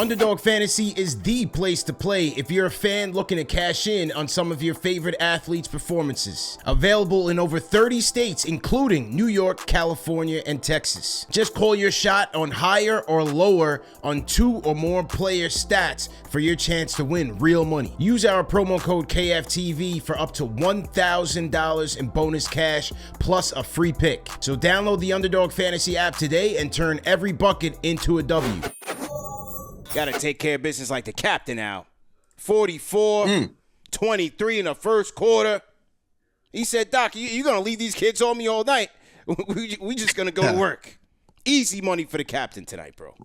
Underdog Fantasy is the place to play if you're a fan looking to cash in on some of your favorite athletes' performances. Available in over 30 states, including New York, California, and Texas. Just call your shot on higher or lower on 2 or more player stats for your chance to win real money. Use our promo code KFTV for up to $1,000 in bonus cash plus a free pick. So download the Underdog Fantasy app today and turn every bucket into a W. Got to take care of business like the captain now. 44, 23 in the first quarter. He said, Doc, you're going to leave these kids on me all night. We just going to go to work. Easy money for the captain tonight, bro.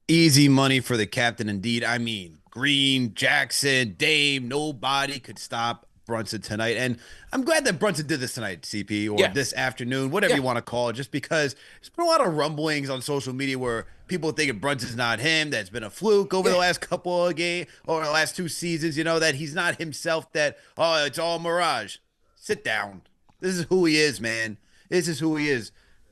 Easy money for the captain indeed. I mean, Green, Jackson, Dame, nobody could stop Brunson tonight. And I'm glad that Brunson did this tonight, CP, or this afternoon, whatever you want to call it, just because there's been a lot of rumblings on social media where people thinking Brunson's not him, that's been a fluke over the last couple of games or the last 2 seasons, you know, that he's not himself, that, oh, it's all mirage. Sit down. This is who he is, man. This is who he is.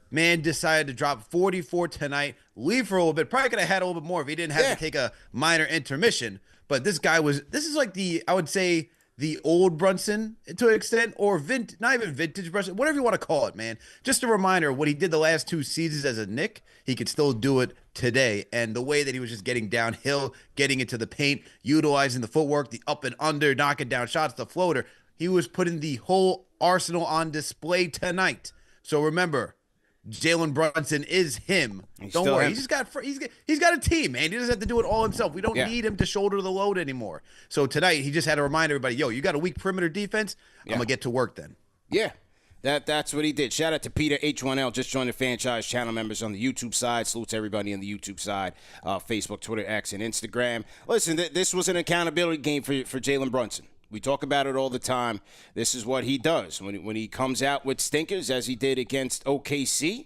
Man decided to drop 44 tonight, leave for a little bit. Probably could have had a little bit more if he didn't have to take a minor intermission. But this is like I would say, the old Brunson to an extent, or not even vintage Brunson, whatever you want to call it, man. Just a reminder, what he did the last 2 seasons as a Knick, he could still do it today. And the way that he was just getting downhill, getting into the paint, utilizing the footwork, the up and under, knocking down shots, the floater, he was putting the whole arsenal on display tonight. So remember, Jalen Brunson is him. Don't worry. He's got a team, man. He doesn't have to do it all himself. We don't need him to shoulder the load anymore. So tonight he just had to remind everybody, yo, you got a weak perimeter defense? I'm gonna get to work then. Yeah. That's what he did. Shout out to Peter H1L, just joined the franchise channel members on the YouTube side. Salute to everybody on the YouTube side, Facebook, Twitter, X, and Instagram. Listen, this was an accountability game for Jalen Brunson. We talk about it all the time. This is what he does. When he comes out with stinkers, as he did against OKC,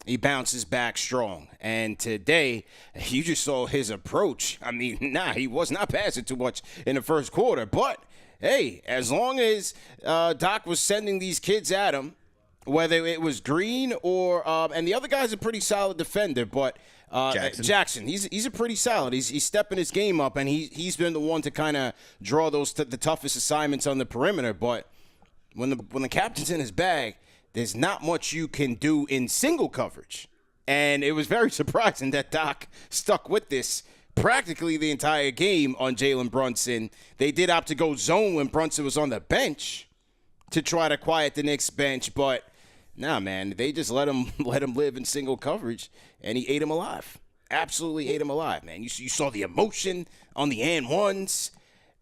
he bounces back strong. And today, you just saw his approach. I mean, he was not passing too much in the first quarter. But, hey, as long as Doc was sending these kids at him, whether it was Green or and the other guy's a pretty solid defender, but Jackson, he's a pretty solid. He's stepping his game up, and he's been the one to kind of draw those the toughest assignments on the perimeter. But when the captain's in his bag, there's not much you can do in single coverage. And it was very surprising that Doc stuck with this practically the entire game on Jalen Brunson. They did opt to go zone when Brunson was on the bench to try to quiet the Knicks bench, but nah, man, they just let him live in single coverage, and he ate him alive. Absolutely ate him alive, man. You saw the emotion on the and ones.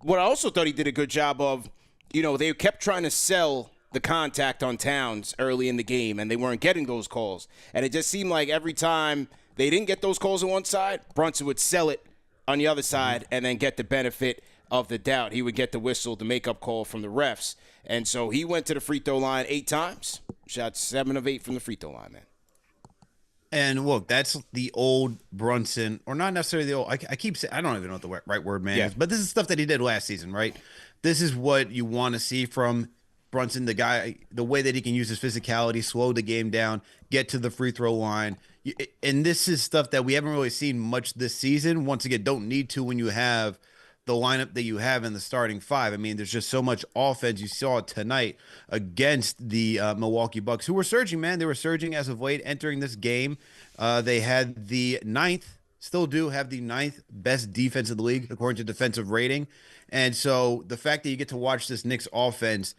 What I also thought he did a good job of, they kept trying to sell the contact on Towns early in the game, and they weren't getting those calls. And it just seemed like every time they didn't get those calls on one side, Brunson would sell it on the other side and then get the benefit of the doubt. He would get the whistle, the makeup call from the refs. And so he went to the free throw line 8 times, shot 7 of 8 from the free throw line, man. And look, that's the old Brunson, or not necessarily the old. I keep saying, I don't even know what the right word, man, is, but this is stuff that he did last season, right? This is what you want to see from Brunson, the guy, the way that he can use his physicality, slow the game down, get to the free throw line. And this is stuff that we haven't really seen much this season. Once again, don't need to when you have the lineup that you have in the starting 5. I mean, there's just so much offense. You saw it tonight against the Milwaukee Bucks, who were surging, man. They were surging as of late entering this game. They had the 9th, still do have the 9th best defense in the league, according to defensive rating. And so the fact that you get to watch this Knicks offense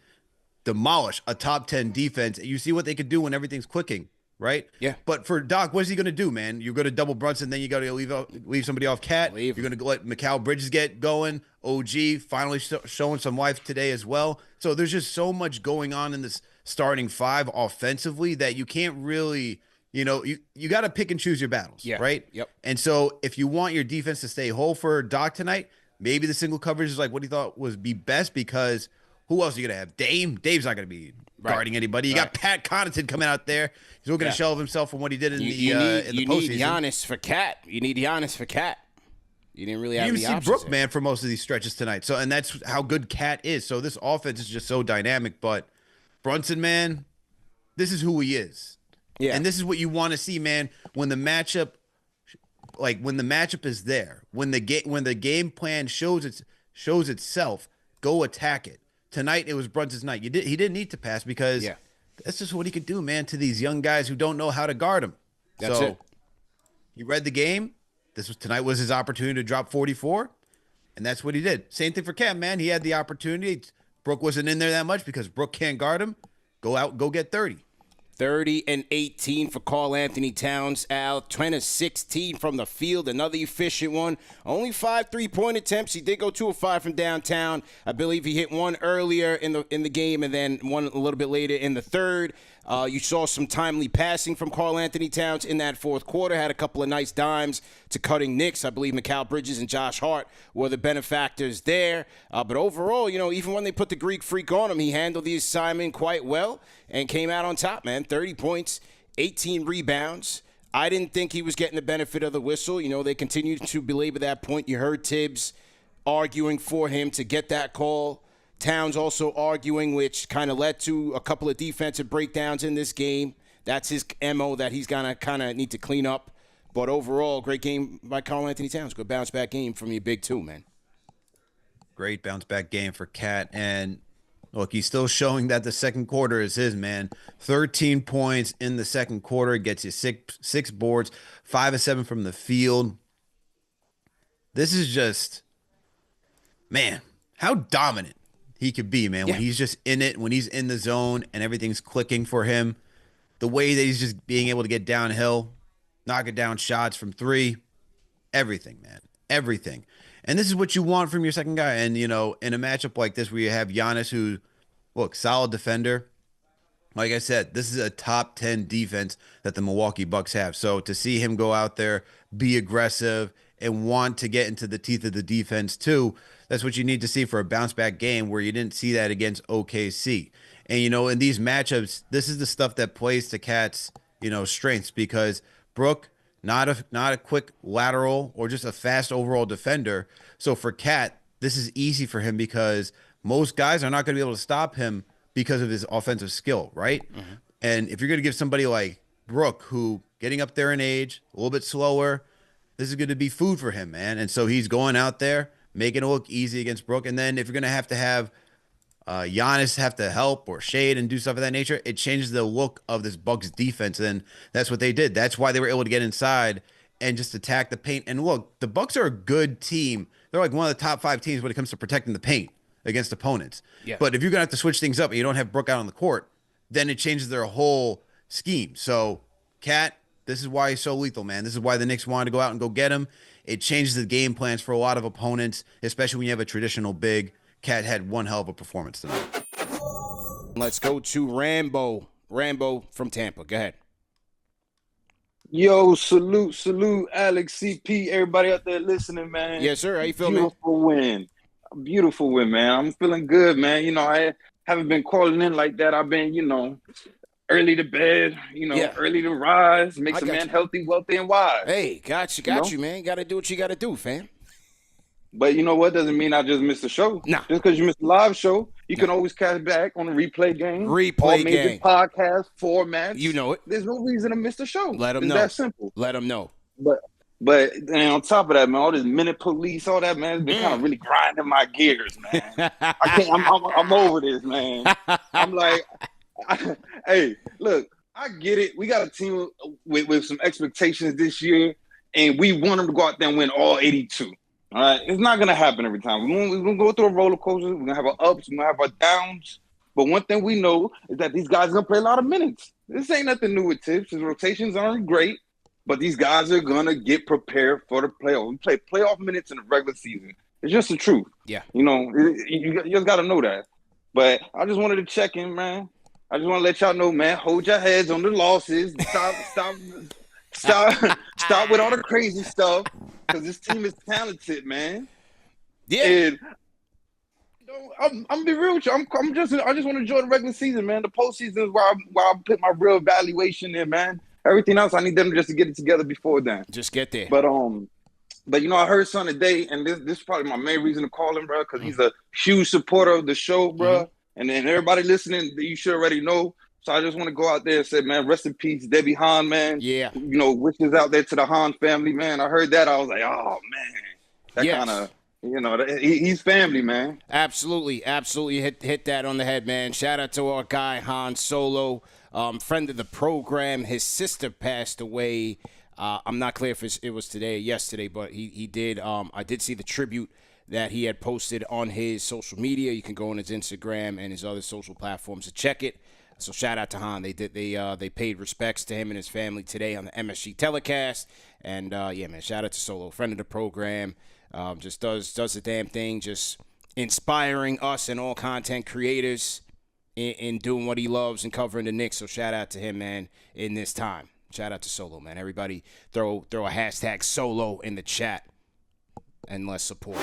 demolish a top 10 defense, you see what they could do when everything's clicking. Right? Yeah. But for Doc, what is he going to do, man? You're going to double Brunson, then you got to leave somebody off Cat. You're going to let Mikal Bridges get going. OG finally showing some life today as well. So there's just so much going on in this starting 5 offensively that you can't really, you got to pick and choose your battles, right? Yep. And so if you want your defense to stay whole for Doc tonight, maybe the single coverage is like what he thought would be best, because who else are you going to have? Dame? Dame's not going to be guarding anybody. You got Pat Connaughton coming out there. He's looking to shelve himself from what he did in the postseason. You need Giannis for Cat. You didn't really have the options. You see Brook, man, for most of these stretches tonight. So, and that's how good Cat is. So this offense is just so dynamic. But Brunson, man, this is who he is. Yeah. And this is what you want to see, man, when the matchup like when the matchup is there, when the game plan shows itself, go attack it. Tonight it was Brunson's night. He didn't need to pass because that's just what he could do, man, to these young guys who don't know how to guard him. That's it. He read the game. Tonight was his opportunity to drop 44, and that's what he did. Same thing for Cam, man. He had the opportunity. Brook wasn't in there that much because Brook can't guard him. Go out, go get 30. 30 and 18 for Karl-Anthony Towns, Al. 10 of 16 from the field, another efficient one. Only 5 3-point attempts. He did go 2 of 5 from downtown. I believe he hit one earlier in the game and then one a little bit later in the third. You saw some timely passing from Karl-Anthony Towns in that fourth quarter. Had a couple of nice dimes to cutting Knicks. I believe Mikal Bridges and Josh Hart were the benefactors there. But overall, even when they put the Greek Freak on him, he handled the assignment quite well and came out on top, man. 30 points, 18 rebounds. I didn't think he was getting the benefit of the whistle. They continued to belabor that point. You heard Tibbs arguing for him to get that call. Towns also arguing, which kind of led to a couple of defensive breakdowns in this game. That's his MO that he's going to kind of need to clean up. But overall, great game by Karl-Anthony Towns. Good bounce-back game from your big two, man. Great bounce-back game for Cat. And, look, he's still showing that the second quarter is his, man. 13 points in the second quarter. Gets you six boards, 5 of 7 from the field. This is just, man, how dominant he could be, man, when he's just in it, when he's in the zone and everything's clicking for him. The way that he's just being able to get downhill, knocking down shots from 3, everything, man, everything. And this is what you want from your second guy. And, in a matchup like this where you have Giannis, who, look, solid defender. Like I said, this is a top 10 defense that the Milwaukee Bucks have. So to see him go out there, be aggressive, and want to get into the teeth of the defense too, that's what you need to see for a bounce-back game where you didn't see that against OKC. And, in these matchups, this is the stuff that plays to Cat's, strengths, because Brook, not a quick lateral or just a fast overall defender. So for Cat, this is easy for him because most guys are not going to be able to stop him because of his offensive skill, right? Mm-hmm. And if you're going to give somebody like Brook, who getting up there in age, a little bit slower, this is going to be food for him, man. And so he's going out there, making it look easy against Brook. And then if you're going to have Giannis have to help or shade and do stuff of that nature, it changes the look of this Bucks defense. And that's what they did. That's why they were able to get inside and just attack the paint. And look, the Bucks are a good team. They're like one of the top 5 teams when it comes to protecting the paint against opponents. Yeah. But if you're going to have to switch things up and you don't have Brook out on the court, then it changes their whole scheme. So, Cat, this is why he's so lethal, man. This is why the Knicks wanted to go out and go get him. It changes the game plans for a lot of opponents, especially when you have a traditional big. Cat had one hell of a performance tonight. Let's go to Rambo. Rambo from Tampa. Go ahead. Yo, salute, Alex, CP, everybody out there listening, man. Yes, sir. How you feeling, man? Beautiful win, man. I'm feeling good, man. I haven't been calling in like that. I've been, early to bed, early to rise, makes a man healthy, wealthy, and wise. Hey, got you, man. You got to do what you got to do, fam. But you know what? Doesn't mean I just missed the show. Nah. Just because you missed the live show, you can always catch back on the replay game. All major podcast formats. You know it. There's no reason to miss the show. Let them know. It's that simple. Let them know. But and on top of that, man, all this minute police, all that, man, it's been kind of really grinding my gears, man. I'm over this, man. I'm like, hey, look, I get it. We got a team with some expectations this year, and we want them to go out there and win all 82. All right, it's not gonna happen every time. We're gonna go through a roller coaster. We're gonna have our ups. We're gonna have our downs. But one thing we know is that these guys are gonna play a lot of minutes. This ain't nothing new with Tibbs. His rotations aren't great, but these guys are gonna get prepared for the playoff. We play playoff minutes in the regular season. It's just the truth. Yeah, you just gotta know that. But I just wanted to check in, man. I just want to let y'all know, man. Hold your heads on the losses. Stop with all the crazy stuff. Because this team is talented, man. Yeah. And I'm gonna be real with you. I just want to enjoy the regular season, man. The postseason is where I put my real evaluation in, man. Everything else, I need them just to get it together before then. Just get there. But I heard something today, and this is probably my main reason to call him, bro, because he's a huge supporter of the show, bro. And then everybody listening, you should already know. So I just want to go out there and say, man, rest in peace, Debbie Hahn, man. Yeah. You know, wishes out there to the Hahn family, man. I heard that. I was like, oh, man. That Yes. kind of, you know, he's family, man. Absolutely. Hit that on the head, man. Shout out to our guy, Han Solo, friend of the program. His sister passed away. I'm not clear if it was today or yesterday, but he did. I did see the tribute that he had posted on his social media. You can go on his Instagram and his other social platforms to check it. So shout out to Han. They paid respects to him and his family today on the MSG telecast. And yeah, man, shout out to Solo, friend of the program. Just does the damn thing, just inspiring us and all content creators in doing what he loves and covering the Knicks. So shout out to him, man, in this time. Shout out to Solo, man. Everybody throw a hashtag Solo in the chat and let's support.